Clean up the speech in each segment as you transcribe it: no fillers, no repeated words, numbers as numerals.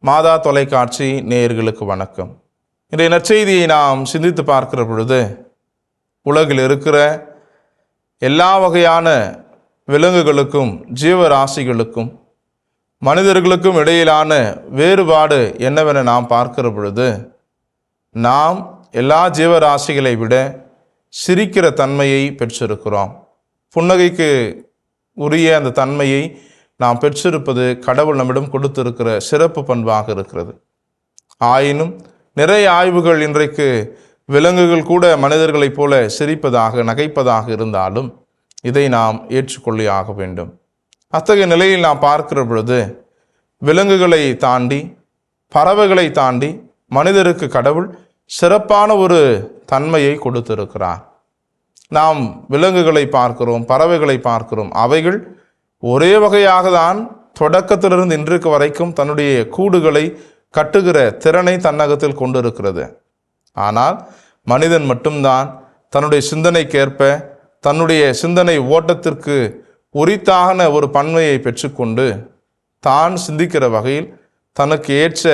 மாதா தொலைக்காட்சி நேயர்களுக்கு வணக்கம். இன்றைய நற்செய்தியை நாம் சிந்தித்து பார்க்கிற பொழுது, உலகில் இருக்கிற எல்லா வகையான விலங்குகளுக்கும் ஜீவராசிகளுக்கும் மனிதர்களுக்கும் இடையிலான வேறுபாடு என்னவென நாம் பார்க்கிற பொழுது, நாம் எல்லா ஜீவராசிகளை விட சிரிக்கிற தன்மையை பெற்றிருக்கிறோம். புன்னகைக்கு உரிய அந்த தன்மையை நாம் பெற்றிருப்பது கடவுள் நம்மிடம் கொடுத்திருக்கிற சிறப்பு பண்பாக இருக்கிறது. ஆயினும் நிறைய ஆய்வுகள் இன்றைக்கு விலங்குகள் கூட மனிதர்களைப் போல சிரிப்பதாக நகைப்பதாக இருந்தாலும் இதை நாம் ஏற்றுக்கொள்ளியாக வேண்டும். அத்தகைய நிலையில் நாம் பார்க்கிற பொழுது, விலங்குகளை தாண்டி பறவைகளை தாண்டி மனிதருக்கு கடவுள் சிறப்பான ஒரு தன்மையை கொடுத்திருக்கிறார். நாம் விலங்குகளை பார்க்கிறோம், பறவைகளை பார்க்கிறோம். அவைகள் ஒரே வகையாக தான் தொடக்கத்திலிருந்து இன்றைக்கு வரைக்கும் தன்னுடைய கூடுகளை கட்டுகிற திறனை தன்னகத்தில் கொண்டிருக்கிறது. ஆனால் மனிதன் மட்டும்தான் தன்னுடைய சிந்தனைக்கேற்ப தன்னுடைய சிந்தனை ஓட்டத்திற்கு உரித்தான ஒரு பன்மையை பெற்றுக்கொண்டு தான் சிந்திக்கிற வகையில் தனக்கு ஏற்ற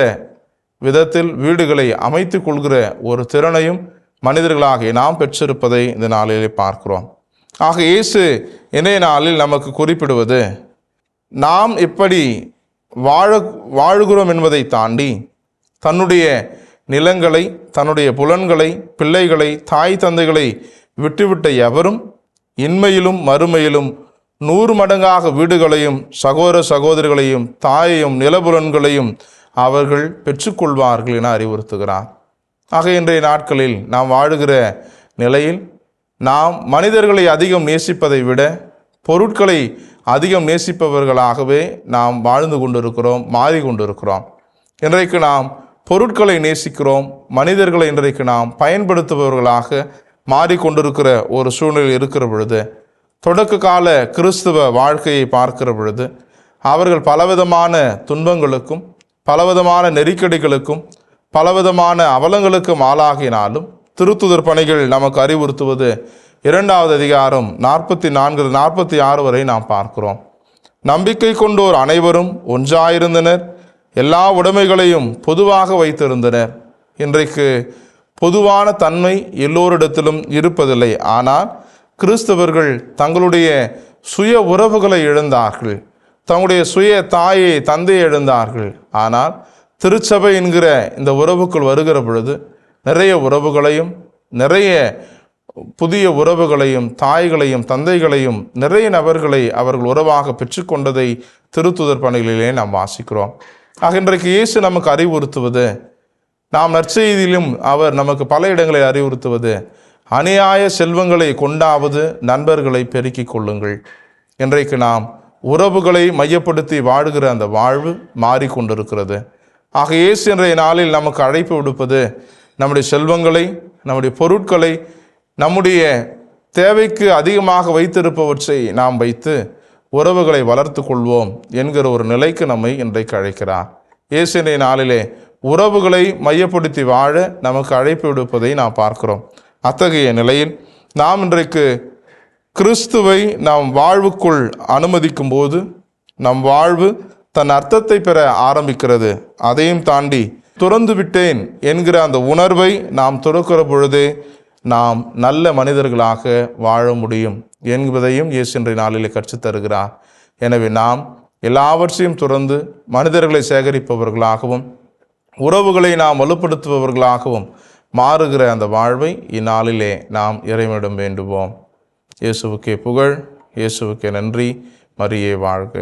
விதத்தில் வீடுகளை அமைத்து கொள்கிற ஒரு திறனையும் மனிதர்களாகிய நாம் பெற்றிருப்பதை இந்த நாளிலே பார்க்கிறோம். ஆக இயேசு இன்றைய நாளில் நமக்கு குறிப்பிடுவது, நாம் எப்படி வாழுகிறோம் என்பதை தாண்டி தன்னுடைய நிலங்களை, தன்னுடைய புலன்களை, பிள்ளைகளை, தாய் தந்தைகளை விட்டுவிட்ட எவரும் இன்மையிலும் மறுமையிலும் 100 மடங்காக வீடுகளையும் சகோதர சகோதரிகளையும் தாயையும் நிலபுலன்களையும் அவர்கள் பெற்றுக்கொள்வார்கள் என அறிவுறுத்துகிறார். ஆக இன்றைய நாட்களில் நாம் வாழுகிற நிலையில் நாம் மனிதர்களை அதிகம் நேசிப்பதை விட பொருட்களை அதிகம் நேசிப்பவர்களாகவே நாம் வாழ்ந்து கொண்டிருக்கிறோம், மாறிக்கொண்டிருக்கிறோம். இன்றைக்கு நாம் பொருட்களை நேசிக்கிறோம், மனிதர்களை இன்றைக்கு நாம் பயன்படுத்துபவர்களாக மாறிக்கொண்டிருக்கிற ஒரு சூழ்நிலை இருக்கிற பொழுது, தொடக்க கால கிறிஸ்துவ வாழ்க்கையை பார்க்கிற பொழுது அவர்கள் பலவிதமான துன்பங்களுக்கும் பலவிதமான நெருக்கடிகளுக்கும் பலவிதமான அவலங்களுக்கும் ஆளாகினாலும் திருத்துதர் பணிகள் நமக்கு அறிவுறுத்துவது 2வது அதிகாரம் 44-46 வரை நாம் பார்க்கிறோம். நம்பிக்கை கொண்டோர் அனைவரும் ஒன்றாயிருந்தனர், எல்லா உடைமைகளையும் பொதுவாக வைத்திருந்தனர். இன்றைக்கு பொதுவான தன்மை எல்லோரிடத்திலும் இருப்பதில்லை. ஆனால் கிறிஸ்தவர்கள் தங்களுடைய சுய உறவுகளை இழந்தார்கள், தங்களுடைய சுய தாயை தந்தையை இழந்தார்கள். ஆனால் திருச்சபை என்கிற இந்த உறவுக்குள் வருகிற பொழுது நிறைய உறவுகளையும் நிறைய புதிய உறவுகளையும் தாய்களையும் தந்தைகளையும் நிறைய நபர்களை அவர்கள் உறவாக பெற்றுக்கொண்டதை திருத்துதர் பணிகளிலே நாம் வாசிக்கிறோம். ஆக இன்றைக்கு இயேசு நமக்கு அறிவுறுத்துவது, நாம் நற்செய்தியிலும் அவர் நமக்கு பல இடங்களில் அறிவுறுத்துவது, அநியாய செல்வங்களை கொண்டாவது நண்பர்களை பெருக்கிக் கொள்ளுங்கள். இன்றைக்கு நாம் உறவுகளை மையப்படுத்தி வாழுகிற அந்த வாழ்வு மாறிக்கொண்டிருக்கிறது. ஆக இயேசு இன்றைய நாளில் நமக்கு அழைப்பு விடுப்பது, நம்முடைய செல்வங்களை, நம்முடைய பொருட்களை நம்முடைய தேவைக்கு அதிகமாக வைத்திருப்பவற்றை நாம் வைத்து உறவுகளை வளர்த்து கொள்வோம் என்கிற ஒரு நிலைக்கு நம்மை இன்றைக்கு அழைக்கிறார். இயேசு இன்றைய நாளிலே உறவுகளை மையப்படுத்தி வாழ நமக்கு அழைப்பு விடுப்பதை நாம் பார்க்கிறோம். அத்தகைய நிலையில் நாம் இன்றைக்கு கிறிஸ்துவை நாம் வாழ்வுக்குள் அனுமதிக்கும் போது நம் வாழ்வு தன் அர்த்தத்தை பெற ஆரம்பிக்கிறது. அதையும் தாண்டி துறந்து விட்டேன் என்கிற அந்த உணர்வை நாம் துறக்கிற பொழுதே நாம் நல்ல மனிதர்களாக வாழ முடியும் என்பதையும் இயேசு இன்றைய நாளிலே கற்றுத்தருகிறார். எனவே நாம் எல்லாவற்றையும் துறந்து மனிதர்களை சேகரிப்பவர்களாகவும் உறவுகளை நாம் வலுப்படுத்துபவர்களாகவும் மாறுகிற அந்த வாழ்வை இந்நாளிலே நாம் இறைவனிடம் வேண்டுவோம். இயேசுவுக்கே புகழ், இயேசுவுக்கே நன்றி. மரியே வாழ்க.